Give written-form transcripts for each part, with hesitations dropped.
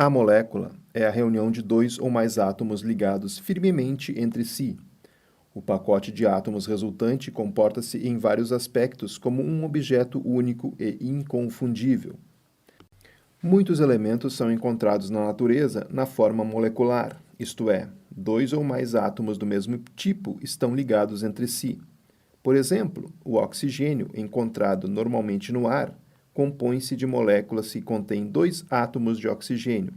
A molécula é a reunião de dois ou mais átomos ligados firmemente entre si. O pacote de átomos resultante comporta-se em vários aspectos como um objeto único e inconfundível. Muitos elementos são encontrados na natureza na forma molecular, isto é, dois ou mais átomos do mesmo tipo estão ligados entre si. Por exemplo, o oxigênio, encontrado normalmente no ar, compõe-se de moléculas que contêm dois átomos de oxigênio.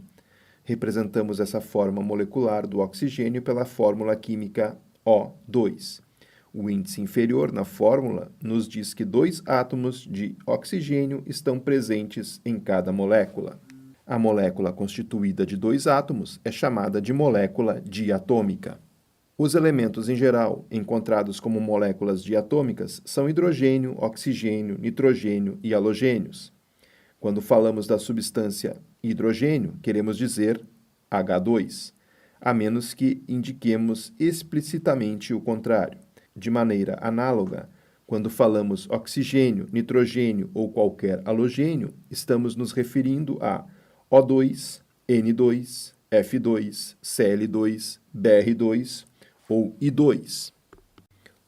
Representamos essa forma molecular do oxigênio pela fórmula química O2. O índice inferior na fórmula nos diz que dois átomos de oxigênio estão presentes em cada molécula. A molécula constituída de dois átomos é chamada de molécula diatômica. Os elementos em geral, encontrados como moléculas diatômicas, são hidrogênio, oxigênio, nitrogênio e halogênios. Quando falamos da substância hidrogênio, queremos dizer H2, a menos que indiquemos explicitamente o contrário. De maneira análoga, quando falamos oxigênio, nitrogênio ou qualquer halogênio, estamos nos referindo a O2, N2, F2, Cl2, Br2 ou I2.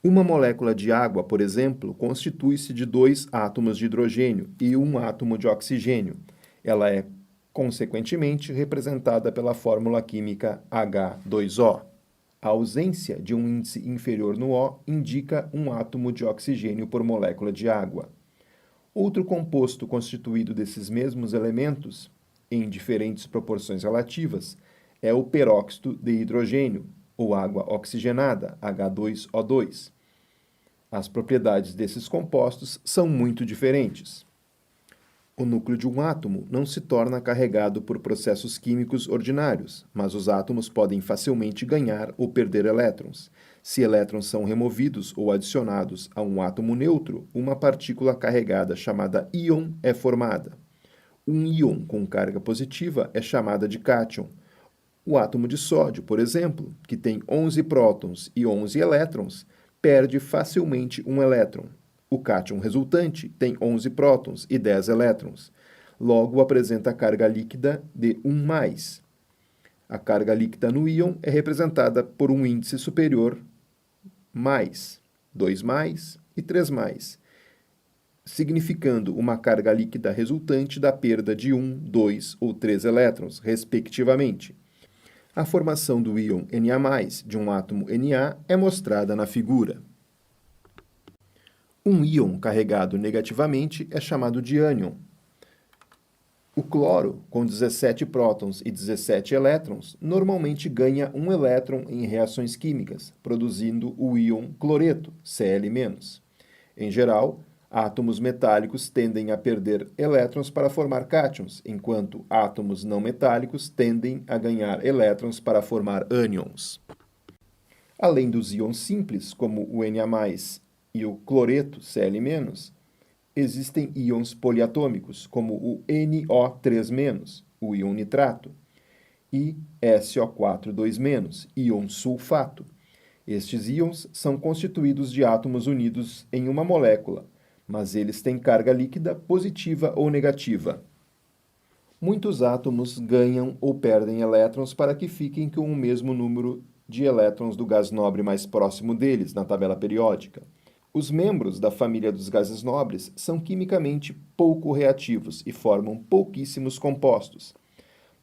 Uma molécula de água, por exemplo, constitui-se de dois átomos de hidrogênio e um átomo de oxigênio. Ela é, consequentemente, representada pela fórmula química H2O. A ausência de um índice inferior no O indica um átomo de oxigênio por molécula de água. Outro composto constituído desses mesmos elementos, em diferentes proporções relativas, é o peróxido de hidrogênio, ou água oxigenada, H2O2. As propriedades desses compostos são muito diferentes. O núcleo de um átomo não se torna carregado por processos químicos ordinários, mas os átomos podem facilmente ganhar ou perder elétrons. Se elétrons são removidos ou adicionados a um átomo neutro, uma partícula carregada chamada íon é formada. Um íon com carga positiva é chamada de cátion. O átomo de sódio, por exemplo, que tem 11 prótons e 11 elétrons, perde facilmente um elétron. O cátion resultante tem 11 prótons e 10 elétrons. Logo, apresenta carga líquida de 1+. A carga líquida no íon é representada por um índice superior mais, 2+ e 3+, significando uma carga líquida resultante da perda de 1, 2 ou 3 elétrons, respectivamente. A formação do íon Na+, de um átomo Na, é mostrada na figura. Um íon carregado negativamente é chamado de ânion. O cloro, com 17 prótons e 17 elétrons, normalmente ganha um elétron em reações químicas, produzindo o íon cloreto, Cl-. Em geral, átomos metálicos tendem a perder elétrons para formar cátions, enquanto átomos não metálicos tendem a ganhar elétrons para formar ânions. Além dos íons simples, como o Na+, e o cloreto, Cl-, existem íons poliatômicos, como o NO3-, o íon nitrato, e SO4,2-, íon sulfato. Estes íons são constituídos de átomos unidos em uma molécula, mas eles têm carga líquida positiva ou negativa. Muitos átomos ganham ou perdem elétrons para que fiquem com o mesmo número de elétrons do gás nobre mais próximo deles na tabela periódica. Os membros da família dos gases nobres são quimicamente pouco reativos e formam pouquíssimos compostos.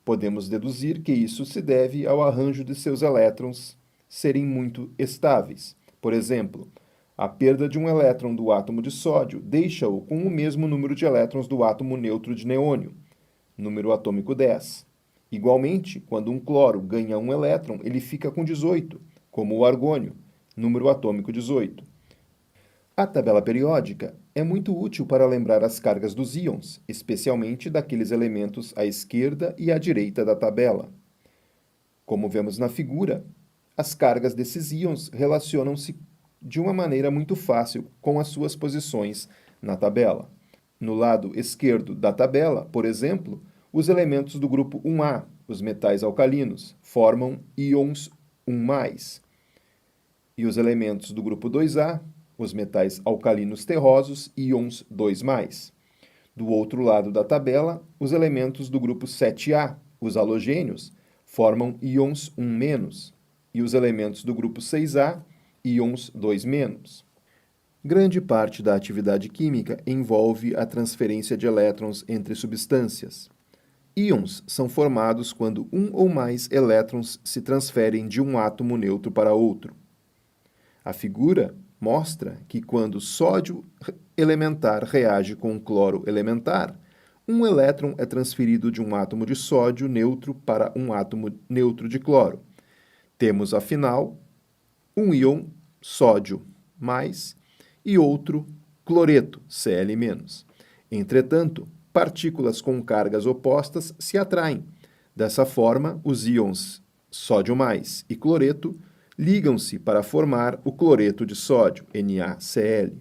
Podemos deduzir que isso se deve ao arranjo de seus elétrons serem muito estáveis. Por exemplo, a perda de um elétron do átomo de sódio deixa-o com o mesmo número de elétrons do átomo neutro de neônio, número atômico 10. Igualmente, quando um cloro ganha um elétron, ele fica com 18, como o argônio, número atômico 18. A tabela periódica é muito útil para lembrar as cargas dos íons, especialmente daqueles elementos à esquerda e à direita da tabela. Como vemos na figura, as cargas desses íons relacionam-se de uma maneira muito fácil com as suas posições na tabela. No lado esquerdo da tabela, por exemplo, os elementos do grupo 1A, os metais alcalinos, formam íons 1+, e os elementos do grupo 2A, os metais alcalinos terrosos, íons 2+. Do outro lado da tabela, os elementos do grupo 7A, Os halogênios formam íons 1-, e os elementos do grupo 6A, íons 2-. Grande parte da atividade química envolve a transferência de elétrons entre substâncias. Íons são formados quando um ou mais elétrons se transferem de um átomo neutro para outro. A figura mostra que quando sódio elementar reage com cloro elementar, um elétron é transferido de um átomo de sódio neutro para um átomo neutro de cloro. Temos, afinal, um íon sódio mais e outro cloreto, Cl-. Entretanto, partículas com cargas opostas se atraem. Dessa forma, os íons sódio mais e cloreto ligam-se para formar o cloreto de sódio, NaCl,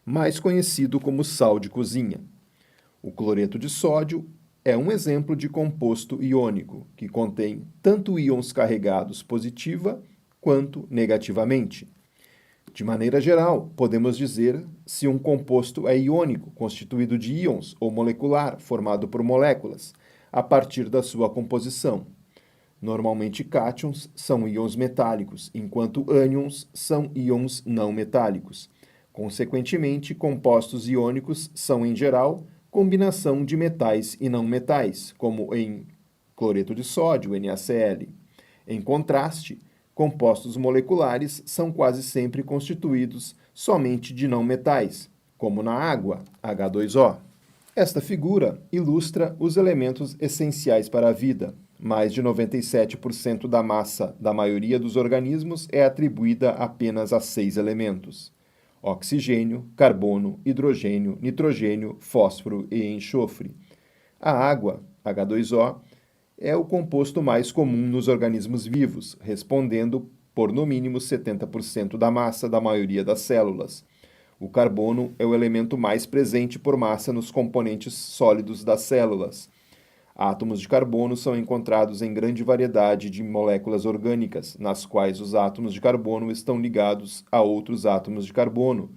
mais conhecido como sal de cozinha. O cloreto de sódio é um exemplo de composto iônico, que contém tanto íons carregados positiva quanto negativamente. De maneira geral, podemos dizer se um composto é iônico, constituído de íons, ou molecular, formado por moléculas, a partir da sua composição. Normalmente, cátions são íons metálicos, enquanto ânions são íons não metálicos. Consequentemente, compostos iônicos são, em geral, combinação de metais e não metais, como em cloreto de sódio, NaCl. Em contraste, compostos moleculares são quase sempre constituídos somente de não metais, como na água, H2O. Esta figura ilustra os elementos essenciais para a vida. Mais de 97% da massa da maioria dos organismos é atribuída apenas a 6 elementos: oxigênio, carbono, hidrogênio, nitrogênio, fósforo e enxofre. A água, H2O, é o composto mais comum nos organismos vivos, respondendo por no mínimo 70% da massa da maioria das células. O carbono é o elemento mais presente por massa nos componentes sólidos das células. Átomos de carbono são encontrados em grande variedade de moléculas orgânicas, nas quais os átomos de carbono estão ligados a outros átomos de carbono,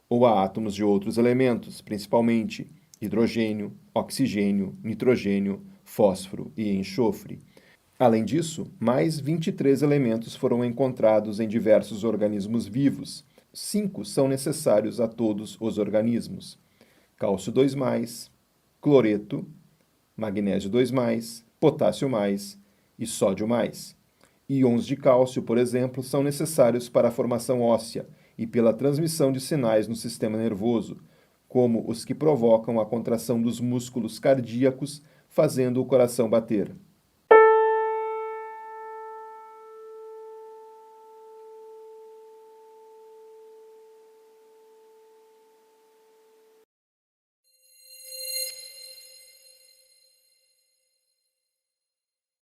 ou a átomos de outros elementos, principalmente hidrogênio, oxigênio, nitrogênio, fósforo e enxofre. Além disso, mais 23 elementos foram encontrados em diversos organismos vivos. 5 são necessários a todos os organismos: cálcio 2+, cloreto, magnésio 2+, potássio+, e sódio+. Íons de cálcio, por exemplo, são necessários para a formação óssea e pela transmissão de sinais no sistema nervoso, como os que provocam a contração dos músculos cardíacos, fazendo o coração bater.